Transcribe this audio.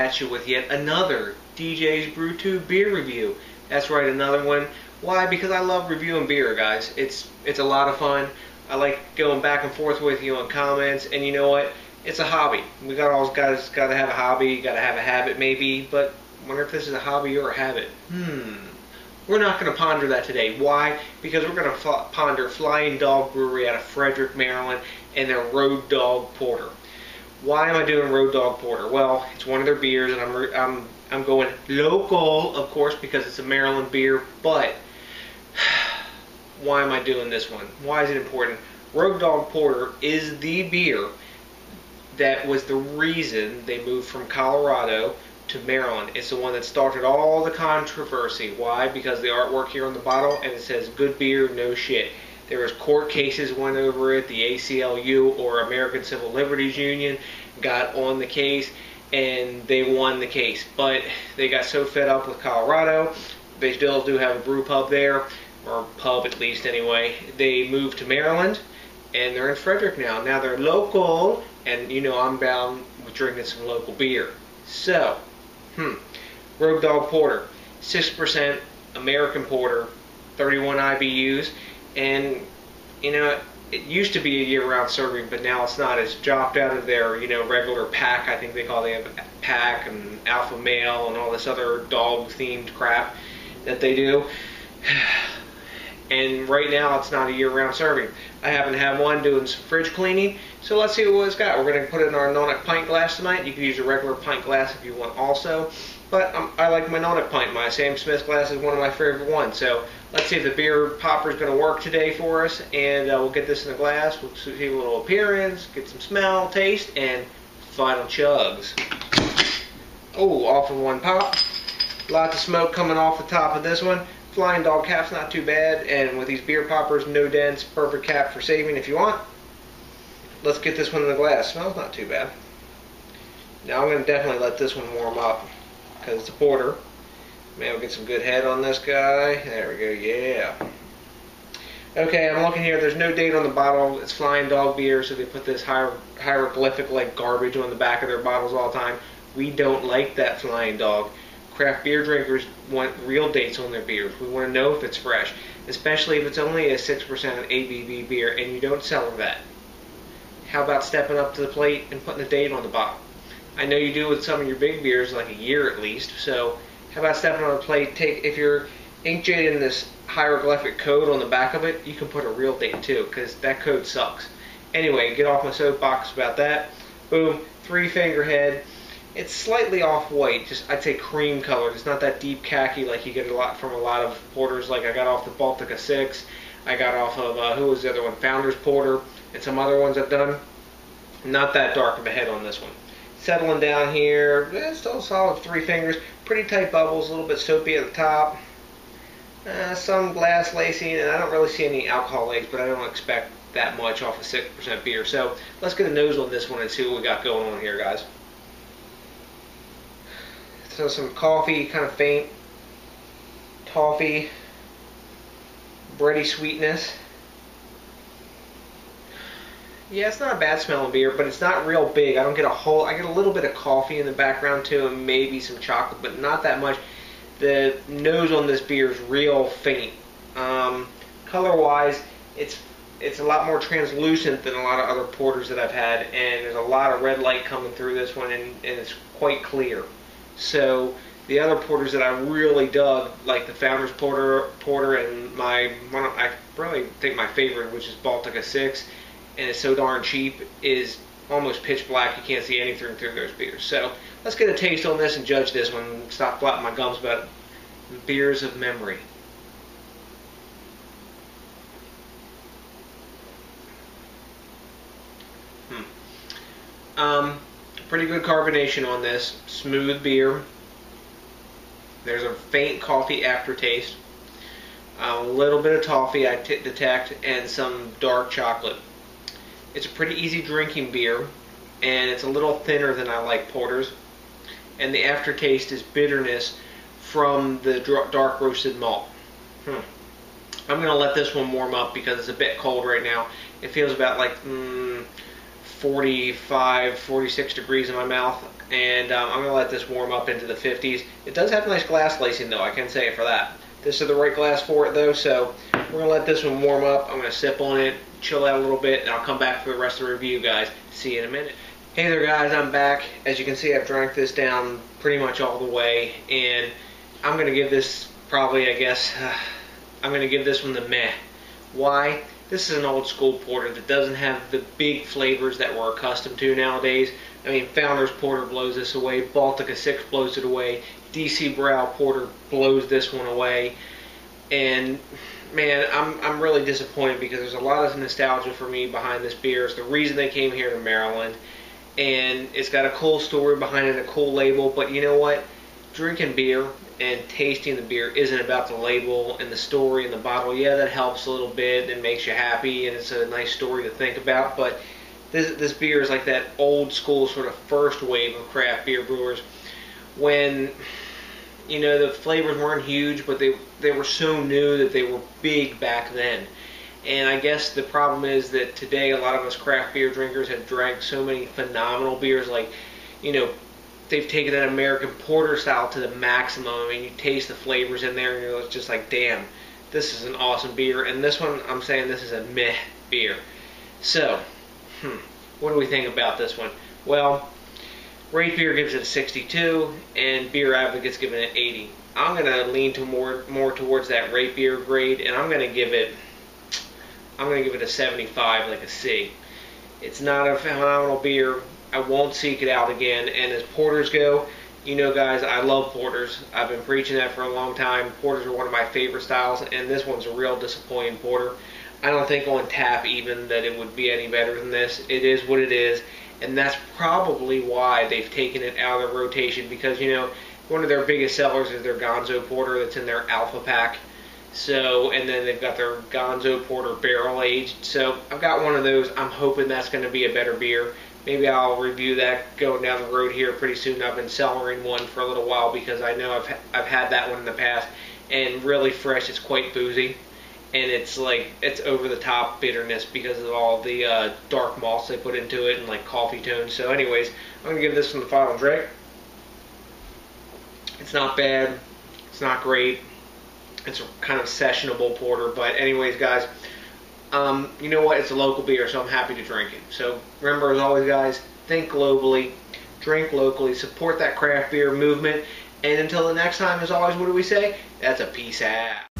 at you with yet another DJs BrewTube beer review. That's right, another one. Why? Because I love reviewing beer, guys. It's a lot of fun. I like going back and forth with you on comments, and you know what? It's a hobby. We all guys got to have a hobby, got to have a habit maybe, but I wonder if this is a hobby or a habit. We're not going to ponder that today. Why? Because we're going to ponder Flying Dog Brewery out of Frederick, Maryland, and their Road Dog Porter. Why am I doing Road Dog Porter? Well, it's one of their beers, and I'm going local, of course, because it's a Maryland beer. But why am I doing this one? Why is it important? Road Dog Porter is the beer that was the reason they moved from Colorado to Maryland. It's the one that started all the controversy. Why? Because the artwork here on the bottle, and it says good beer, no shit. There was court cases went over it. The ACLU, or American Civil Liberties Union, got on the case, and they won the case. But they got so fed up with Colorado, they still do have a brew pub there, or pub at least anyway. They moved to Maryland, and they're in Frederick now. Now they're local, and you know I'm bound with drinking some local beer. So, Road Dog Porter, 6% American Porter, 31 IBUs, and you know it used to be a year-round serving, but now it's not. It's dropped out of their regular pack. I think they have pack and alpha male and all this other dog-themed crap that they do. And right now it's not a year-round serving. I happen to have one doing some fridge cleaning, so let's see what it's got. We're going to put it in our Nonic pint glass tonight. You can use a regular pint glass if you want also, but I like my Nonic pint. My Sam Smith glass is one of my favorite ones. So let's see if the beer popper is going to work today for us, and we'll get this in the glass. We'll see a little appearance, get some smell, taste, and final chugs. Oh, off in one pop. Lots of smoke coming off the top of this one. Flying Dog cap's not too bad, and with these beer poppers, no dents, perfect cap for saving if you want. Let's get this one in the glass. Smells not too bad. Now I'm going to definitely let this one warm up because it's a porter. Maybe we'll get some good head on this guy. There we go, yeah. Okay, I'm looking here. There's no date on the bottle. It's Flying Dog beer, so they put this hieroglyphic like garbage on the back of their bottles all the time. We don't like that, Flying Dog. Craft beer drinkers want real dates on their beers. We want to know if it's fresh, especially if it's only a 6% ABV beer and you don't sell that. How about stepping up to the plate and putting a date on the bottle? I know you do with some of your big beers, like a year at least, so how about stepping on the plate? If you're inkjetting this hieroglyphic code on the back of it, you can put a real date too, because that code sucks. Anyway, get off my soapbox about that. Boom, 3-finger head. It's slightly off-white, just I'd say cream colored. It's not that deep khaki like you get from a lot of porters. Like I got off the Baltica 6, I got off of who was the other one? Founders Porter, and some other ones I've done. Not that dark of a head on this one. Settling down here, it's still solid 3 fingers. Pretty tight bubbles, a little bit soapy at the top. Some glass lacing, and I don't really see any alcohol legs, but I don't expect that much off a 6% beer. So let's get a nose on this one and see what we got going on here, guys. So some coffee, kind of faint, toffee, bready sweetness. Yeah, it's not a bad smelling beer, but it's not real big. I get a little bit of coffee in the background too, and maybe some chocolate, but not that much. The nose on this beer is real faint. Color-wise, it's a lot more translucent than a lot of other porters that I've had, and there's a lot of red light coming through this one, and it's quite clear. So the other porters that I really dug, like the Founders Porter and I really think my favorite, which is Baltica 6, and it's so darn cheap, is almost pitch black. You can't see anything through those beers. So let's get a taste on this and judge this one and stop flapping my gums about beers of memory. Pretty good carbonation on this. Smooth beer. There's a faint coffee aftertaste. A little bit of toffee I detect, and some dark chocolate. It's a pretty easy drinking beer, and it's a little thinner than I like porters. And the aftertaste is bitterness from the dark roasted malt. I'm going to let this one warm up because it's a bit cold right now. It feels about like 45, 46 degrees in my mouth, and I'm going to let this warm up into the 50s. It does have nice glass lacing though, I can say it for that. This is the right glass for it though, so we're going to let this one warm up. I'm going to sip on it, chill out a little bit, and I'll come back for the rest of the review, guys. See you in a minute. Hey there guys, I'm back. As you can see, I've drank this down pretty much all the way, and I'm going to give this probably, I guess, I'm going to give this one the meh. Why? This is an old school porter that doesn't have the big flavors that we're accustomed to nowadays. I mean, Founders Porter blows this away, Baltica 6 blows it away, DC Brow Porter blows this one away, and man, I'm really disappointed because there's a lot of nostalgia for me behind this beer. It's the reason they came here to Maryland, and it's got a cool story behind it, a cool label, but you know what? Drinking beer and tasting the beer isn't about the label and the story and the bottle. Yeah, that helps a little bit and makes you happy, and it's a nice story to think about, but this beer is like that old school sort of first wave of craft beer brewers when, you know, the flavors weren't huge, but they were so new that they were big back then. And I guess the problem is that today a lot of us craft beer drinkers have drank so many phenomenal beers, like, you know, they've taken that American porter style to the maximum. I mean, you taste the flavors in there and you're just like, damn, this is an awesome beer. And this one, I'm saying this is a meh beer. So, what do we think about this one? Well, Rate Beer gives it a 62, and Beer Advocate's giving it 80. I'm going to lean to more towards that Rate Beer grade, and I'm going to give it a 75, like a C. It's not a phenomenal beer. I won't seek it out again. And as porters go, you know, guys, I love porters. I've been preaching that for a long time. Porters are one of my favorite styles, and this one's a real disappointing porter. I don't think on tap even that it would be any better than this. It is what it is, and that's probably why they've taken it out of the rotation, because, you know, one of their biggest sellers is their Gonzo Porter that's in their Alpha Pack. So, and then they've got their Gonzo Porter barrel aged. So I've got one of those. I'm hoping that's going to be a better beer. Maybe I'll review that going down the road here pretty soon. I've been cellaring one for a little while because I know I've had that one in the past, and really fresh. It's quite boozy, and it's like, it's over the top bitterness because of all the dark malts they put into it and like coffee tones. So anyways, I'm going to give this one the final drink. It's not bad. It's not great. It's a kind of sessionable porter, but anyways, guys, you know what? It's a local beer, so I'm happy to drink it. So remember, as always, guys, think globally, drink locally, support that craft beer movement, and until the next time, as always, what do we say? That's a peace out.